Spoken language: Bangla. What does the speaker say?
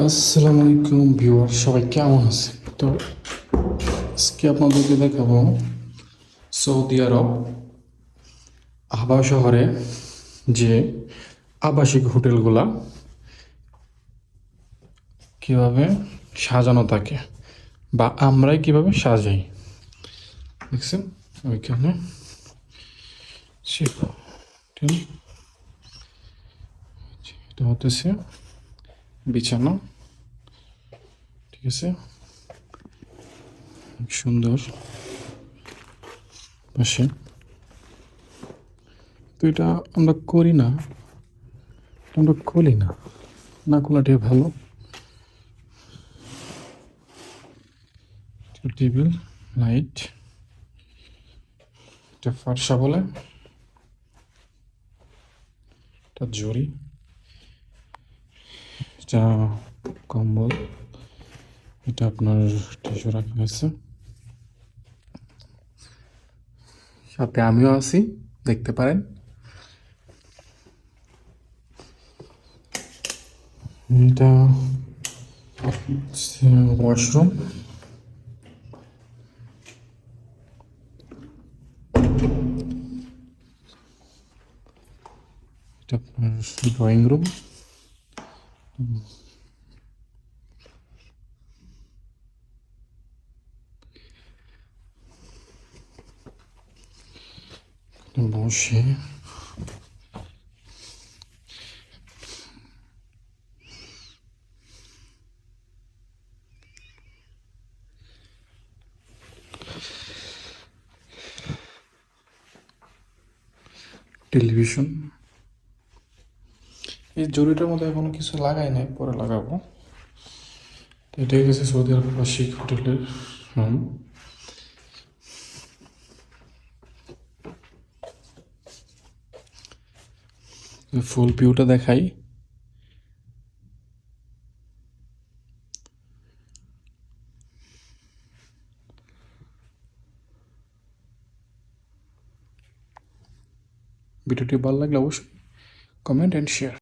আসসালামু আলাইকুম ভিউয়ার, সবাই কেমন আছে? তো আজকে আপনাদেরকে দেখাবো সৌদি আরব আবা শহরে যে আবাসিক হোটেলগুলা কিভাবে সাজানো থাকে বা আমরাই কিভাবে সাজাই। দেখছেন ওইখানে হোটেল, এটা হতেছে বিছানা, ঠিক আছে, সুন্দর পাশে। তো এটা আমরা করি না, আমরা খুলি না, না খোলাটাই ভালো। টেবিল, লাইট, এটা ফার্সা বলে, এটা জরি, এটা কম্বল, এটা আপনার টিস্যু রাখা হয়েছে, সাথে আমিও আছি, দেখতে পারেন। এটা ওয়াশরুম, এটা আপনার ড্রয়িং রুম, বসে টেলিভিশন। এই জরিটার মধ্যে এখনো কিছু লাগাই নাই, পরে লাগাবো। তো এটাই গেছে সৌদি আরব আবাসিক হোটেলের রুম। ফুল ভিউটা দেখাই। ভিডিওটি ভালো লাগলে অবশ্যই কমেন্ট অ্যান্ড শেয়ার।